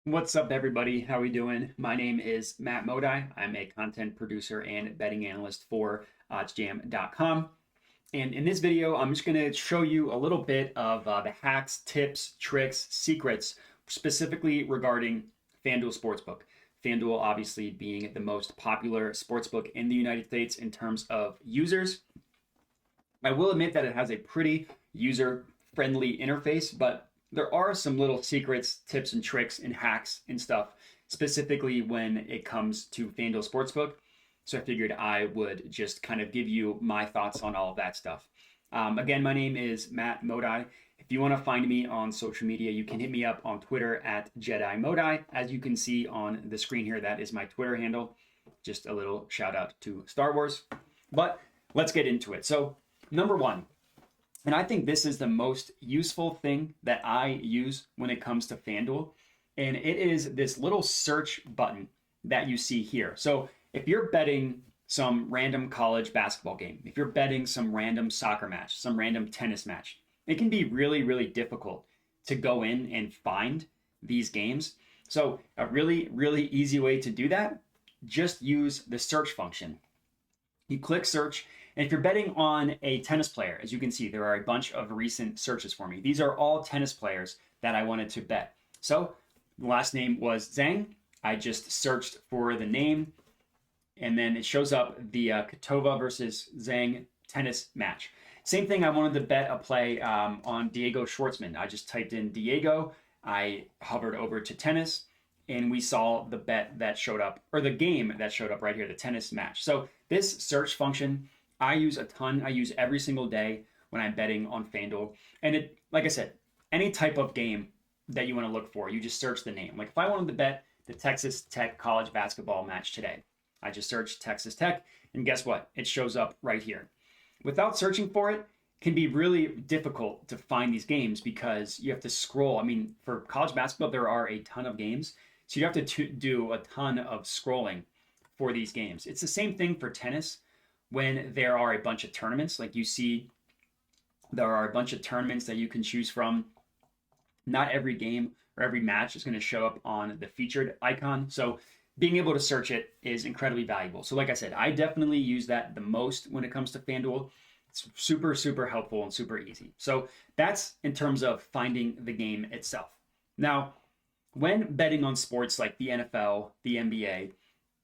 What's up, everybody? How are we doing? My name is Matt Modi. I'm a content producer and betting analyst for OddsJam.com. And in this video, I'm just going to show you a little bit of the hacks, tips, tricks, secrets, specifically regarding FanDuel Sportsbook. FanDuel obviously being the most popular sportsbook in the United States in terms of users. I will admit that it has a pretty user-friendly interface, but there are some little secrets, tips, and tricks and hacks and stuff, specifically when it comes to FanDuel Sportsbook. So I figured I would just kind of give you my thoughts on all of that stuff. Again, my name is Matt Modi. If you want to find me on social media, you can hit me up on Twitter at Jedi Modi. As you can see on the screen here, that is my Twitter handle. Just a little shout out to Star Wars. But let's get into it. So number one, and I think this is the most useful thing that I use when it comes to FanDuel, and it is this little search button that you see here. So if you're betting some random college basketball game, if you're betting some random soccer match, some random tennis match, it can be really, really difficult to go in and find these games. So a really, really easy way to do that, just use the search function. You click search, and if you're betting on a tennis player, as you can see, there are a bunch of recent searches for me. These are all tennis players that I wanted to bet. So the last name was Zhang. I just searched for the name, and then it shows up the Kvitova versus Zhang tennis match. Same thing, I wanted to bet a play on Diego Schwartzman. I just typed in Diego, I hovered over to tennis, and we saw the bet that showed up, or the game that showed up right here, the tennis match. So this search function, I use a ton. I use every single day when I'm betting on FanDuel. And it, like I said, any type of game that you want to look for, you just search the name. Like if I wanted to bet the Texas Tech college basketball match today, I just search Texas Tech, and guess what? It shows up right here. Without searching for it, can be really difficult to find these games because you have to scroll. I mean, for college basketball, there are a ton of games. So you have to do a ton of scrolling for these games. It's the same thing for tennis when there are a bunch of tournaments. Like you see, there are a bunch of tournaments that you can choose from. Not every game or every match is going to show up on the featured icon. So being able to search it is incredibly valuable. So like I said, I definitely use that the most when it comes to FanDuel. It's super, super helpful and super easy. So that's in terms of finding the game itself. Now, when betting on sports like the NFL, the NBA,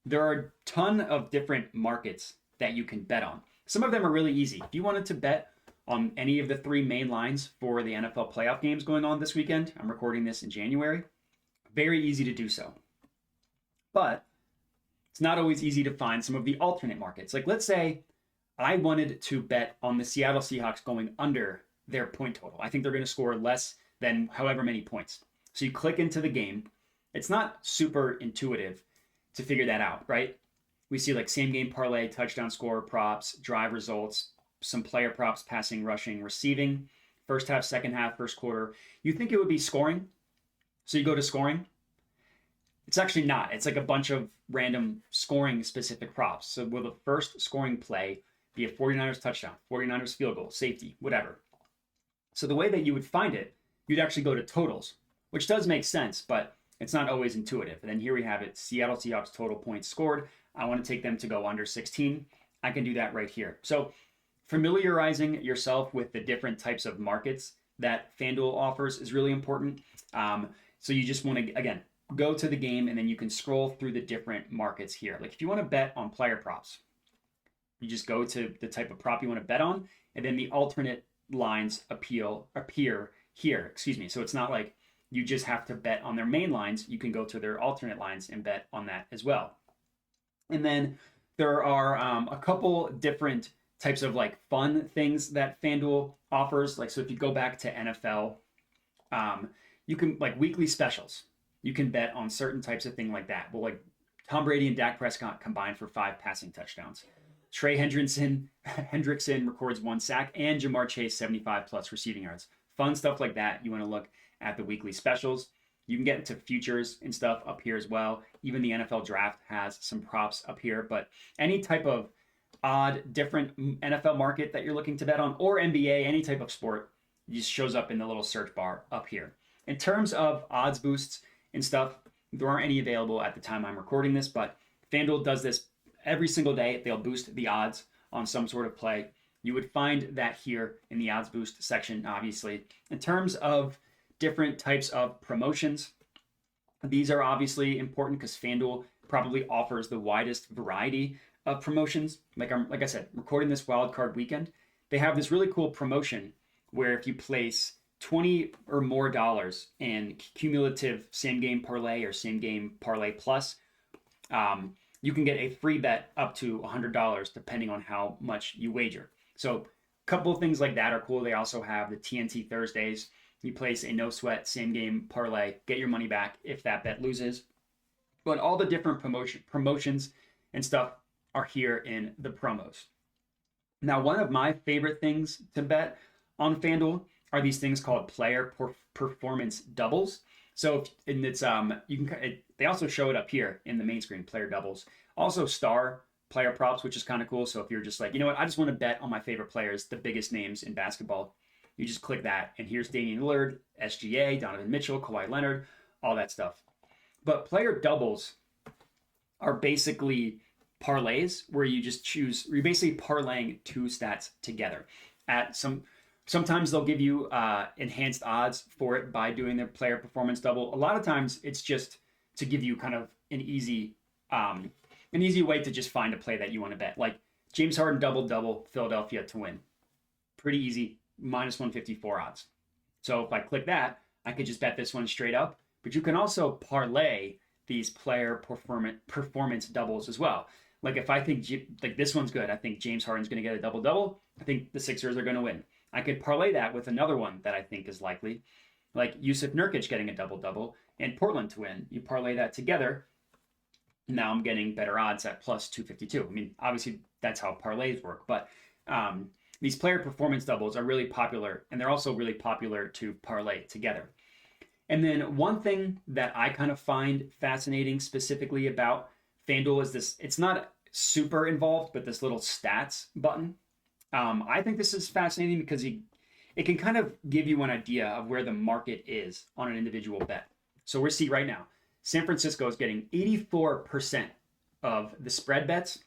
there are a ton of different markets that you can bet on. Some of them are really easy. If you wanted to bet on any of the three main lines for the NFL playoff games going on this weekend, I'm recording this in January, very easy to do so. But it's not always easy to find some of the alternate markets. Like let's say I wanted to bet on the Seattle Seahawks going under their point total. I think they're going to score less than however many points. So you click into the game. It's not super intuitive to figure that out, right? We see like same game parlay, touchdown score, props, drive results, some player props, passing, rushing, receiving, first half, second half, first quarter. You think it would be scoring. So you go to scoring. It's actually not. It's like a bunch of random scoring specific props. So will the first scoring play be a 49ers touchdown, 49ers field goal, safety, whatever. So the way that you would find it, you'd actually go to totals, which does make sense, but it's not always intuitive. And then here we have it, Seattle Seahawks total points scored. I want to take them to go under 16. I can do that right here. So familiarizing yourself with the different types of markets that FanDuel offers is really important. So you just want to, again, go to the game and then you can scroll through the different markets here. Like if you want to bet on player props, you just go to the type of prop you want to bet on, and then the alternate lines appear here. So it's not like you just have to bet on their main lines. You can go to their alternate lines and bet on that as well. And then there are a couple different types of like fun things that FanDuel offers. Like, so if you go back to NFL, you can like weekly specials. You can bet on certain types of thing like that. Well, like Tom Brady and Dak Prescott combined for 5 passing touchdowns. Trey Hendrickson records 1 sack, and Jamar Chase 75 plus receiving yards. Fun stuff like that. You want to look at the weekly specials. You can get into futures and stuff up here as well. Even the NFL draft has some props up here, but any type of odd, different NFL market that you're looking to bet on, or NBA, any type of sport, it just shows up in the little search bar up here. In terms of odds boosts and stuff, There aren't any available at the time I'm recording this, but FanDuel does this every single day. They'll boost the odds on some sort of play. You would find that here in the odds boost section, obviously. In terms of different types of promotions, these are obviously important because FanDuel probably offers the widest variety of promotions. Like I said, recording this wildcard weekend, they have this really cool promotion where if you place 20 or more dollars in cumulative same game parlay or same game parlay plus, you can get a free bet up to $100 depending on how much you wager. So a couple of things like that are cool. They also have the TNT Thursdays. You place a no sweat same game parlay, get your money back if that bet loses. But all the different promotions and stuff are here in the promos. Now, one of my favorite things to bet on FanDuel are these things called player performance doubles. So, and it's they also show it up here in the main screen, player doubles. Also, star player props, which is kind of cool. So if you're just like, you know what, I just want to bet on my favorite players, the biggest names in basketball, you just click that, and here's Damian Lillard, SGA, Donovan Mitchell, Kawhi Leonard, all that stuff. But player doubles are basically parlays where you just choose, you're basically parlaying two stats together. Sometimes they'll give you enhanced odds for it by doing their player performance double. A lot of times it's just to give you kind of an easy way to just find a play that you want to bet. Like James Harden double, Philadelphia to win. Pretty easy, minus 154 odds. So if I click that, I could just bet this one straight up. But you can also parlay these player performance doubles as well. Like if I think like this one's good, I think James Harden's going to get a double. I think the Sixers are going to win. I could parlay that with another one that I think is likely, like Yusuf Nurkic getting a double and Portland to win. You parlay that together. Now I'm getting better odds at plus 252. I mean, obviously that's how parlays work, but these player performance doubles are really popular, and they're also really popular to parlay together. And then one thing that I kind of find fascinating specifically about FanDuel is this, it's not super involved, but this little stats button. I think this is fascinating because it can kind of give you an idea of where the market is on an individual bet. So we see right now, San Francisco is getting 84% of the spread bets,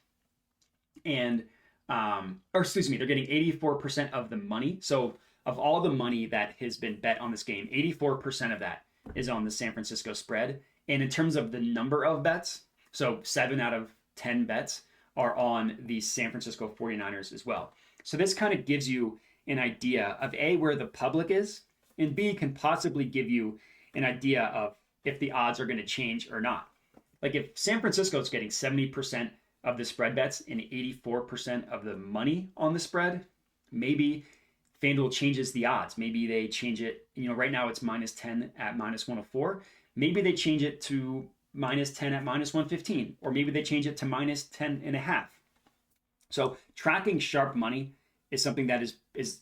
and they're getting 84% of the money. So of all the money that has been bet on this game, 84% of that is on the San Francisco spread. And in terms of the number of bets, so 7 out of 10 bets are on the San Francisco 49ers as well. So this kind of gives you an idea of A, where the public is, and B, can possibly give you an idea of if the odds are going to change or not. Like if San Francisco is getting 70% of the spread bets and 84% of the money on the spread, maybe FanDuel changes the odds. Maybe they change it, right now it's minus 10 at minus 104. Maybe they change it to minus 10 at minus 115, or maybe they change it to minus 10 and a half. So tracking sharp money is something that is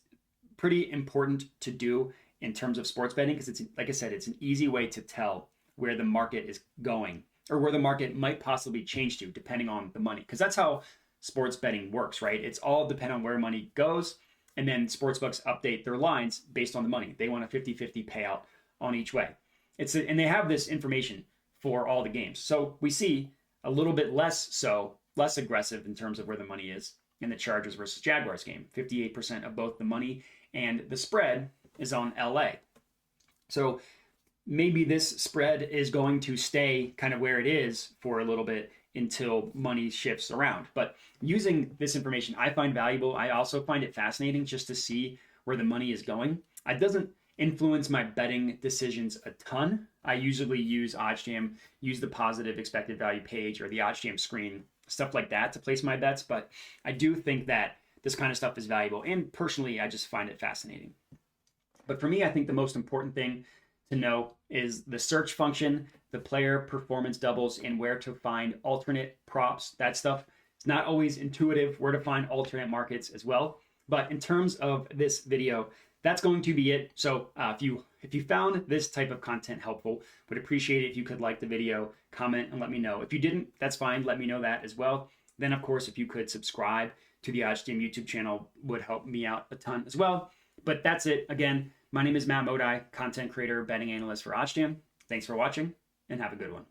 pretty important to do in terms of sports betting, because it's, like I said, it's an easy way to tell where the market is going or where the market might possibly change to depending on the money, because that's how sports betting works, right? It's all dependent on where money goes, and then sportsbooks update their lines based on the money. They want a 50-50 payout on each way. And they have this information for all the games. So we see a little bit less aggressive in terms of where the money is in the Chargers versus Jaguars game. 58% of both the money and the spread is on LA. So maybe this spread is going to stay kind of where it is for a little bit until money shifts around. But using this information, I find valuable. I also find it fascinating just to see where the money is going. It doesn't influence my betting decisions a ton. I usually use OddsJam, use the positive expected value page or the OddsJam screen, stuff like that to place my bets. But I do think that this kind of stuff is valuable. And personally, I just find it fascinating. But for me, I think the most important thing to know is the search function, the player performance doubles, and where to find alternate props. That stuff is not always intuitive, where to find alternate markets as well. But in terms of this video, that's going to be it. So if you found this type of content helpful, would appreciate it if you could like the video, comment, and let me know. If you didn't, that's fine. Let me know that as well. Then, of course, if you could subscribe to the OddsJam YouTube channel, would help me out a ton as well. But that's it. Again, my name is Matt Modi, content creator, betting analyst for OddsJam. Thanks for watching, and have a good one.